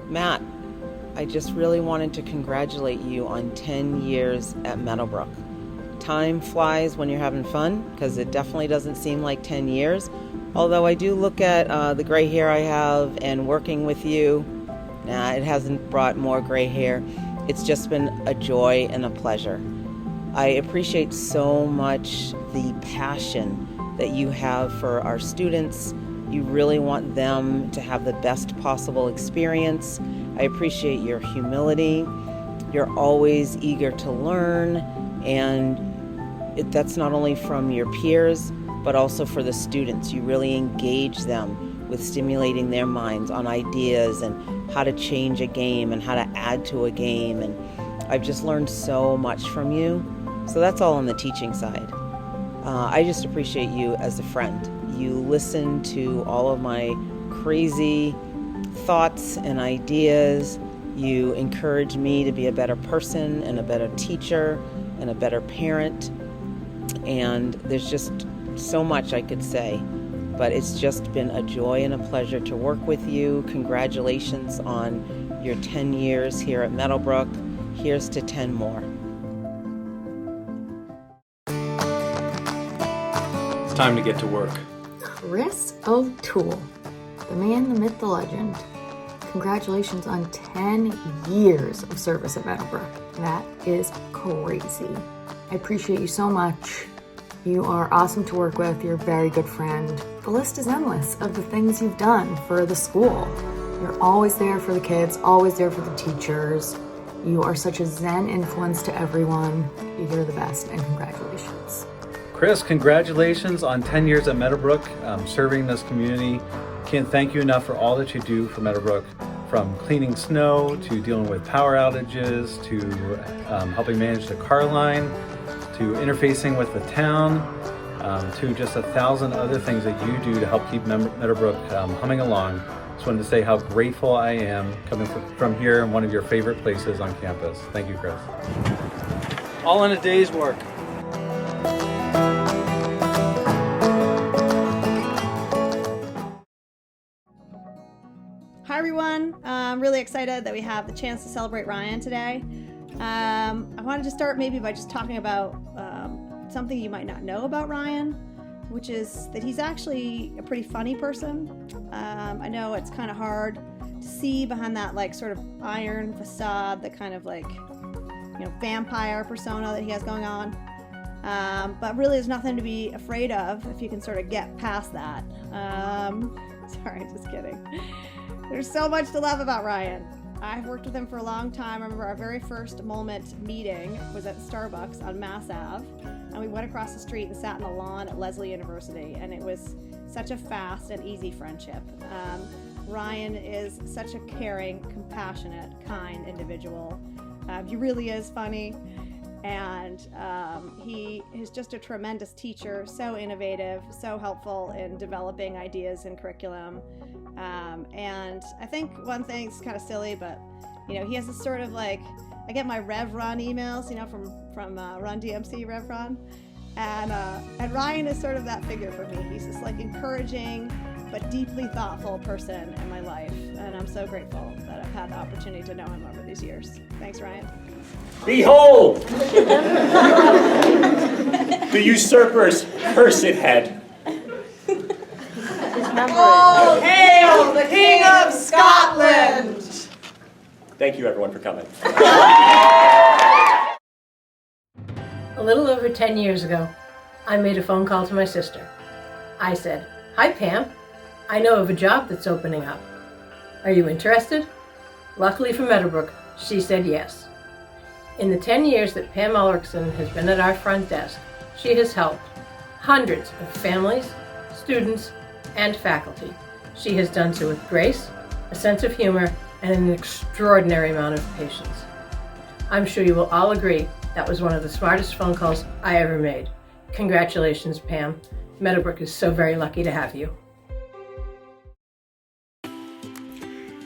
Matt, I just really wanted to congratulate you on 10 years at Meadowbrook. Time flies when you're having fun, because it definitely doesn't seem like 10 years. Although I do look at the gray hair I have, and working with you, it hasn't brought more gray hair. It's just been a joy and a pleasure. I appreciate so much the passion that you have for our students. You really want them to have the best possible experience. I appreciate your humility. You're always eager to learn, and that's not only from your peers, but also for the students. You really engage them with stimulating their minds on ideas and how to change a game and how to add to a game. And I've just learned so much from you. So that's all on the teaching side. I just appreciate you as a friend. You listen to all of my crazy thoughts and ideas. You encourage me to be a better person and a better teacher and a better parent. And there's just so much I could say, but it's just been a joy and a pleasure to work with you. Congratulations on your 10 years here at Meadowbrook. Here's to 10 more. It's time to get to work. Chris O'Toole, the man, the myth, the legend. Congratulations on 10 years of service at Meadowbrook. That is crazy. I appreciate you so much. You are awesome to work with. You're a very good friend. The list is endless of the things you've done for the school. You're always there for the kids, always there for the teachers. You are such a Zen influence to everyone. You're the best, and congratulations. Chris, congratulations on 10 years at Meadowbrook, serving this community. Can't thank you enough for all that you do for Meadowbrook, from cleaning snow to dealing with power outages to helping manage the car line to interfacing with the town to just 1,000 other things that you do to help keep Meadowbrook humming along. Just wanted to say how grateful I am coming from here in one of your favorite places on campus. Thank you, Chris. All in a day's work. Hi everyone, I'm really excited that we have the chance to celebrate Ryan today. I wanted to start maybe by just talking about something you might not know about Ryan, which is that he's actually a pretty funny person. I know it's kind of hard to see behind that like sort of iron facade, the kind of like, vampire persona that he has going on. But really there's nothing to be afraid of if you can sort of get past that. Sorry, just kidding. There's so much to love about Ryan. I've worked with him for a long time. I remember our very first moment meeting was at Starbucks on Mass Ave, and we went across the street and sat in the lawn at Lesley University, and it was such a fast and easy friendship. Ryan is such a caring, compassionate, kind individual. He really is funny, and he is just a tremendous teacher, so innovative, so helpful in developing ideas and curriculum. And I think one thing's kind of silly, but he has this sort of like, I get my Rev Run emails, from Run DMC Rev Run, and Ryan is sort of that figure for me. He's this like encouraging but deeply thoughtful person in my life, and I'm so grateful that I've had the opportunity to know him over these years. Thanks, Ryan. Behold, the usurper's cursed head. Oh, hail the King of Scotland! Thank you, everyone, for coming. A little over 10 years ago, I made a phone call to my sister. I said, "Hi, Pam. I know of a job that's opening up. Are you interested?" Luckily for Meadowbrook, she said yes. In the 10 years that Pam Ulrichsen has been at our front desk, she has helped hundreds of families, students, and faculty. She has done so with grace, a sense of humor, and an extraordinary amount of patience. I'm sure you will all agree that was one of the smartest phone calls I ever made. Congratulations, Pam. Meadowbrook is so very lucky to have you.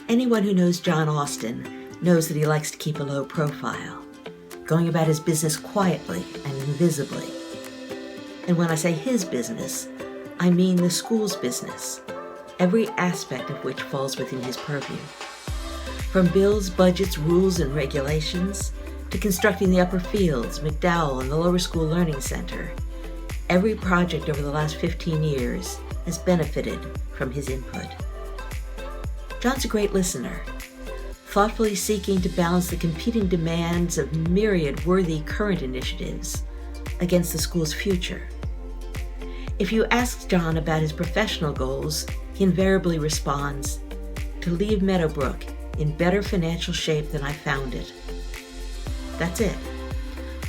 Anyone who knows John Austin knows that he likes to keep a low profile, going about his business quietly and invisibly. And when I say his business, I mean the school's business, every aspect of which falls within his purview. From bills, budgets, rules, and regulations, to constructing the upper fields, McDowell, and the lower school learning center, every project over the last 15 years has benefited from his input. John's a great listener, thoughtfully seeking to balance the competing demands of myriad worthy current initiatives against the school's future. If you ask John about his professional goals, he invariably responds, to leave Meadowbrook in better financial shape than I found it. That's it.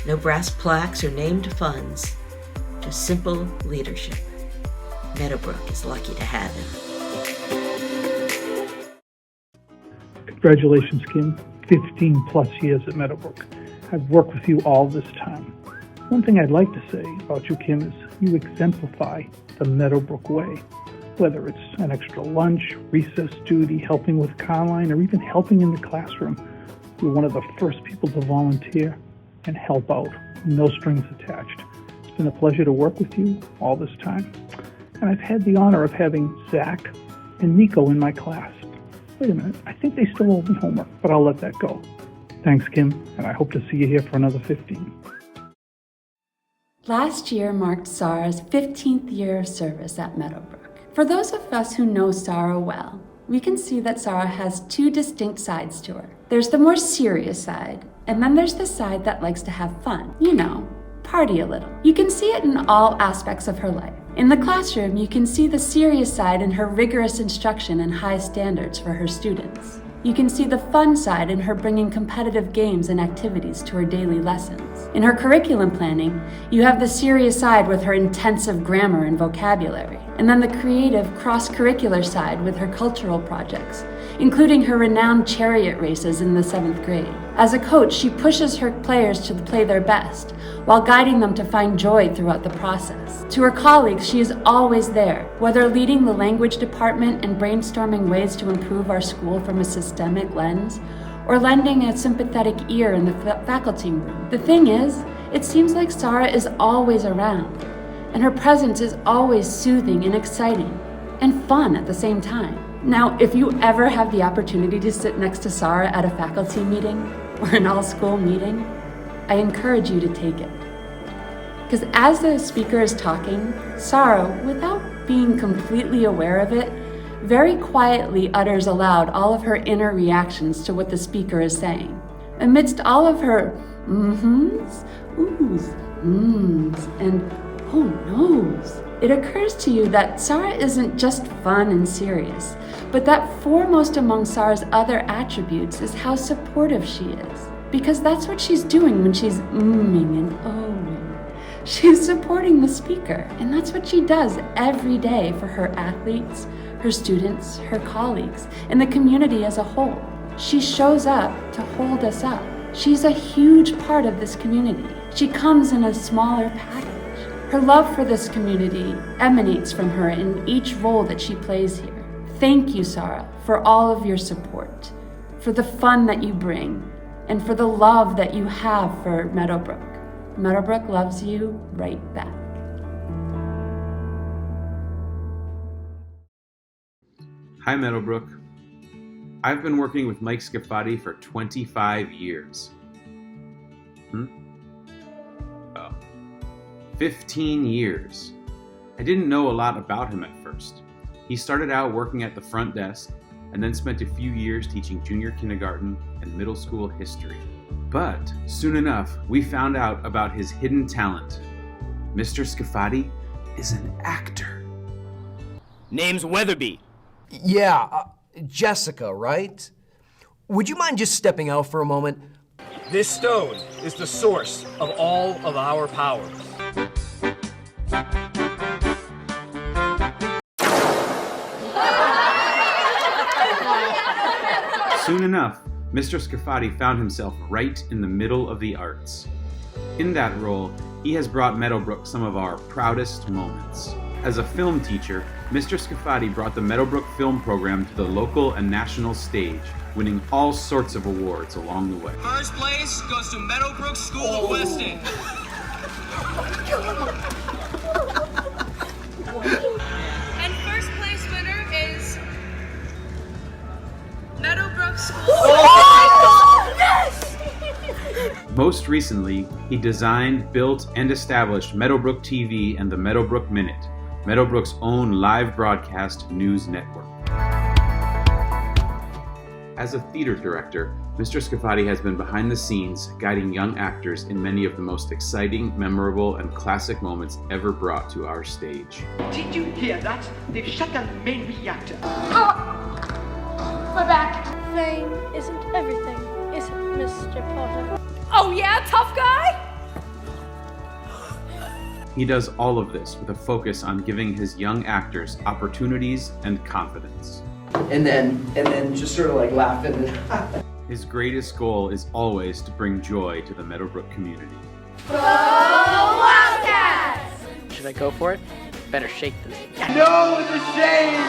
No brass plaques or named funds, just simple leadership. Meadowbrook is lucky to have him. Congratulations, Kim. 15 plus years at Meadowbrook. I've worked with you all this time. One thing I'd like to say about you, Kim, is you exemplify the Meadowbrook way. Whether it's an extra lunch, recess duty, helping with Carline, or even helping in the classroom, you're one of the first people to volunteer and help out, no strings attached. It's been a pleasure to work with you all this time. And I've had the honor of having Zach and Nico in my class. Wait a minute, I think they still owe me homework, but I'll let that go. Thanks, Kim, and I hope to see you here for another 15. Last year marked Sarah's 15th year of service at Meadowbrook. For those of us who know Sarah well, we can see that Sarah has two distinct sides to her. There's the more serious side, and then there's the side that likes to have fun. You know, party a little. You can see it in all aspects of her life. In the classroom, you can see the serious side in her rigorous instruction and high standards for her students. You can see the fun side in her bringing competitive games and activities to her daily lessons. In her curriculum planning, you have the serious side with her intensive grammar and vocabulary, and then the creative cross-curricular side with her cultural projects, including her renowned chariot races in the 7th grade. As a coach, she pushes her players to play their best, while guiding them to find joy throughout the process. To her colleagues, she is always there, whether leading the language department and brainstorming ways to improve our school from a systemic lens, or lending a sympathetic ear in the faculty room. The thing is, it seems like Sarah is always around, and her presence is always soothing and exciting, and fun at the same time. Now, if you ever have the opportunity to sit next to Sarah at a faculty meeting or an all-school meeting, I encourage you to take it. Because as the speaker is talking, Sarah, without being completely aware of it, very quietly utters aloud all of her inner reactions to what the speaker is saying. Amidst all of her mm-hms, oohs, mms, and oh no's, it occurs to you that Sarah isn't just fun and serious, but that foremost among Sarah's other attributes is how supportive she is. Because that's what she's doing when she's mmming and ohing. She's supporting the speaker, and that's what she does every day for her athletes, her students, her colleagues, and the community as a whole. She shows up to hold us up. She's a huge part of this community. She comes in a smaller package. Her love for this community emanates from her in each role that she plays here. Thank you, Sarah, for all of your support, for the fun that you bring, and for the love that you have for Meadowbrook. Meadowbrook loves you right back. Hi, Meadowbrook. I've been working with Mike Scafati for 25 years. 15 years. I didn't know a lot about him at first. He started out working at the front desk and then spent a few years teaching junior kindergarten and middle school history. But soon enough, we found out about his hidden talent. Mr. Scafati is an actor. Name's Weatherby. Yeah, Jessica, right? Would you mind just stepping out for a moment? This stone is the source of all of our powers. Soon enough, Mr. Scafati found himself right in the middle of the arts. In that role, he has brought Meadowbrook some of our proudest moments. As a film teacher, Mr. Scafati brought the Meadowbrook film program to the local and national stage, winning all sorts of awards along the way. First place goes to Meadowbrook School of Weston. Most recently, he designed, built, and established Meadowbrook TV and the Meadowbrook Minute, Meadowbrook's own live broadcast news network. As a theater director, Mr. Scafati has been behind the scenes, guiding young actors in many of the most exciting, memorable, and classic moments ever brought to our stage. Did you hear that? They've shut down the main reactor. We're back. Fame isn't everything, is it, Mr. Potter? Oh yeah, tough guy? He does all of this with a focus on giving his young actors opportunities and confidence. And then just sort of like laughing. His greatest goal is always to bring joy to the Meadowbrook community. Go Wildcats! Should I go for it? Better shake the name. No, it was a shame!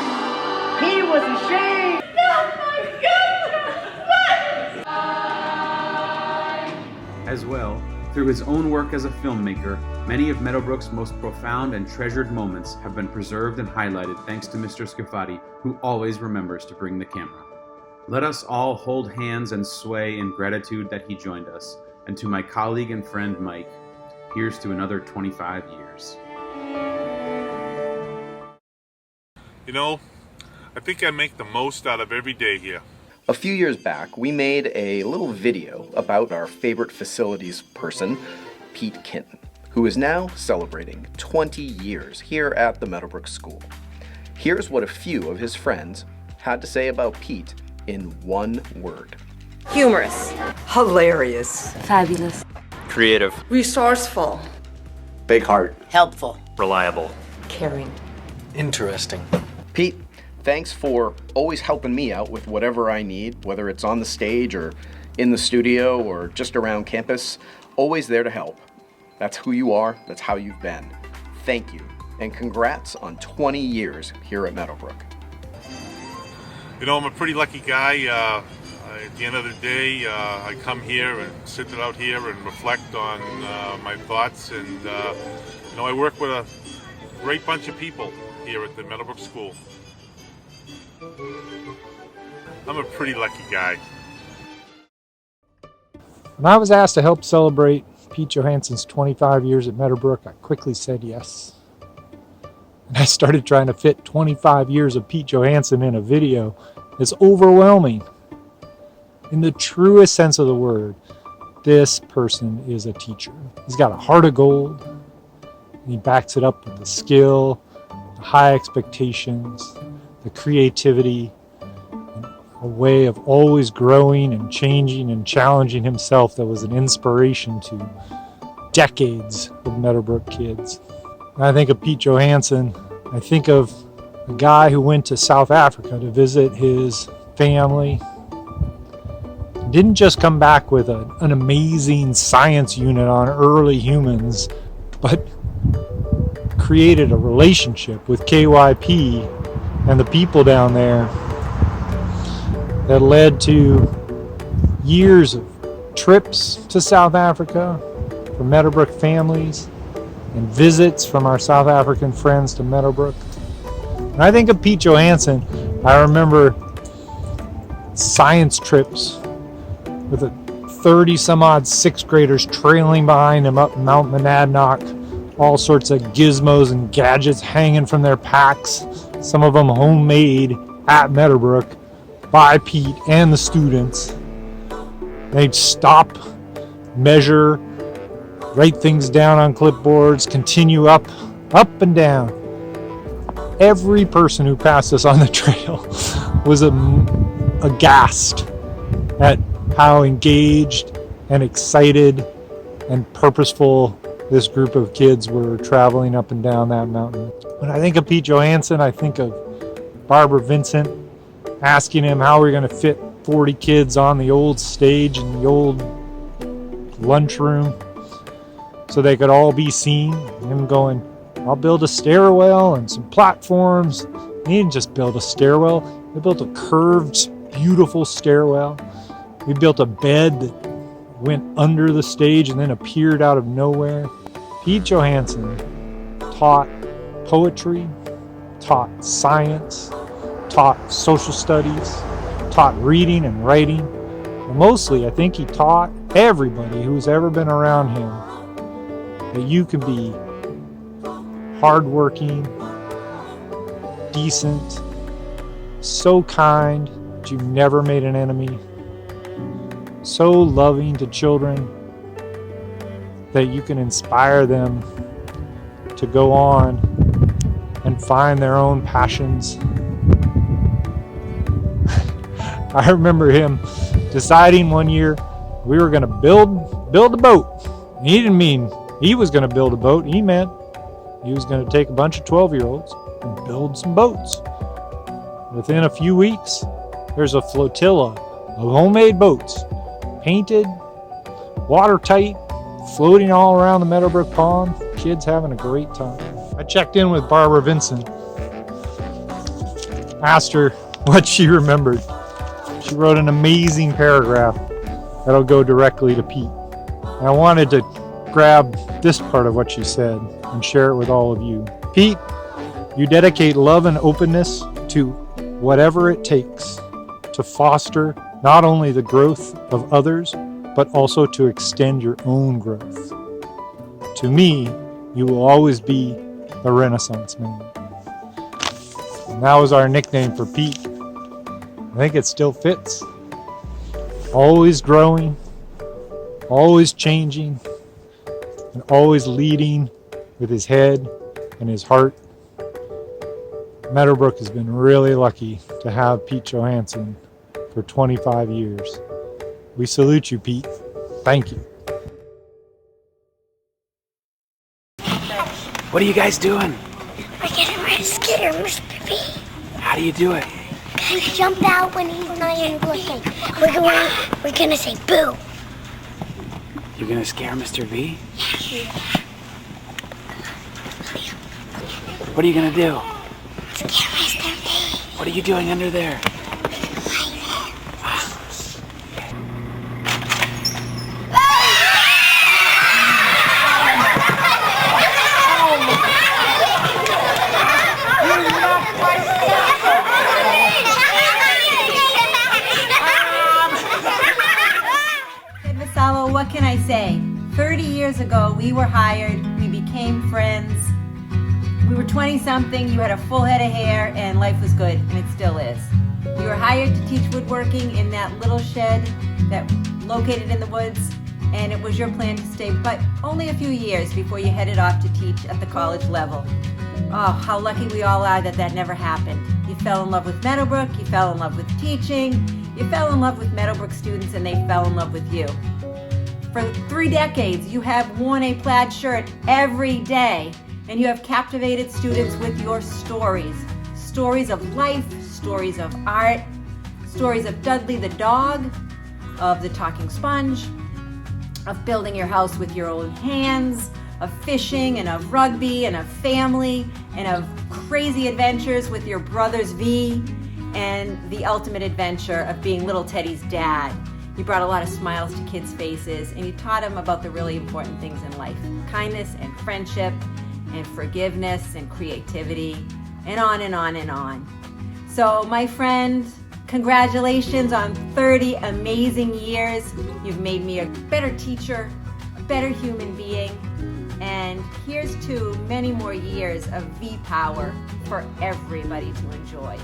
He was ashamed! Oh my goodness! As well, through his own work as a filmmaker, many of Meadowbrook's most profound and treasured moments have been preserved and highlighted thanks to Mr. Scafati, who always remembers to bring the camera. Let us all hold hands and sway in gratitude that he joined us. And to my colleague and friend Mike, here's to another 25 years. You know, I think I make the most out of every day here. A few years back, we made a little video about our favorite facilities person, Pete Kinton, who is now celebrating 20 years here at the Meadowbrook School. Here's what a few of his friends had to say about Pete in one word. Humorous. Hilarious. Fabulous. Creative. Resourceful. Big heart. Helpful. Reliable. Caring. Interesting. Pete, thanks for always helping me out with whatever I need, whether it's on the stage or in the studio or just around campus. Always there to help. That's who you are. That's how you've been. Thank you. And congrats on 20 years here at Meadowbrook. You know, I'm a pretty lucky guy. At the end of the day, I come here and sit out here and reflect on my thoughts. And, you know, I work with a great bunch of people here at the Meadowbrook School. I'm a pretty lucky guy. When I was asked to help celebrate Pete Johansson's 25 years at Meadowbrook, I quickly said yes. And I started trying to fit 25 years of Pete Johansson in a video. It's overwhelming. In the truest sense of the word, this person is a teacher. He's got a heart of gold, and he backs it up with the skill, the high expectations, the creativity, a way of always growing and changing and challenging himself that was an inspiration to decades of Meadowbrook kids. When I think of Pete Johansson, I think of a guy who went to South Africa to visit his family. Didn't just come back with an amazing science unit on early humans, but created a relationship with KYP and the people down there that led to years of trips to South Africa for Meadowbrook families and visits from our South African friends to Meadowbrook. When I think of Pete Johansson, I remember science trips with 30-some-odd sixth graders trailing behind him up Mount Monadnock, all sorts of gizmos and gadgets hanging from their packs, some of them homemade at Meadowbrook by Pete and the students. They'd stop, measure, write things down on clipboards, continue up and down. Every person who passed us on the trail was aghast at how engaged and excited and purposeful this group of kids were traveling up and down that mountain. When I think of Pete Johansson, I think of Barbara Vincent asking him how we're going to fit 40 kids on the old stage in the old lunchroom so they could all be seen. And him going, I'll build a stairwell and some platforms. He didn't just build a stairwell. He built a curved, beautiful stairwell. We built a bed that went under the stage and then appeared out of nowhere. Pete Johansson taught poetry, taught science, taught social studies, taught reading and writing. And mostly, I think he taught everybody who's ever been around him that you can be hardworking, decent, so kind that you never made an enemy, so loving to children that you can inspire them to go on and find their own passions. I remember him deciding one year we were going to build a boat. He didn't mean he was going to build a boat. He meant he was going to take a bunch of 12-year-olds and build some boats. Within a few weeks, there's a flotilla of homemade boats, painted, watertight, floating all around the Meadowbrook Pond. Kids having a great time. I checked in with Barbara Vincent, asked her what she remembered. She wrote an amazing paragraph that'll go directly to Pete. And I wanted to grab this part of what she said and share it with all of you. Pete, you dedicate love and openness to whatever it takes to foster not only the growth of others, but also to extend your own growth. To me, you will always be the Renaissance Man. And that was our nickname for Pete. I think it still fits. Always growing, always changing, and always leading with his head and his heart. Meadowbrook has been really lucky to have Pete Johansson for 25 years. We salute you, Pete. Thank you. What are you guys doing? We're getting ready to scare Mr. B. How do you do it? We jump out when he's not even looking. We're gonna say boo. You're gonna scare Mr. V? What are you gonna do? Scare Mr. B. What are you doing under there? What can I say? 30 years ago, we were hired, we became friends. We were 20-something, you had a full head of hair, and life was good, and it still is. You were hired to teach woodworking in that little shed that located in the woods, and it was your plan to stay, but only a few years before you headed off to teach at the college level. Oh, how lucky we all are that that never happened. You fell in love with Meadowbrook, you fell in love with teaching, you fell in love with Meadowbrook students, and they fell in love with you. For 3 decades, you have worn a plaid shirt every day, and you have captivated students with your stories. Stories of life, stories of art, stories of Dudley the dog, of the talking sponge, of building your house with your own hands, of fishing and of rugby and of family and of crazy adventures with your brother's V, and the ultimate adventure of being little Teddy's dad. You brought a lot of smiles to kids' faces, and you taught them about the really important things in life. Kindness and friendship and forgiveness and creativity, and on and on and on. So my friend, congratulations on 30 amazing years. You've made me a better teacher, a better human being, and here's to many more years of V-Power for everybody to enjoy.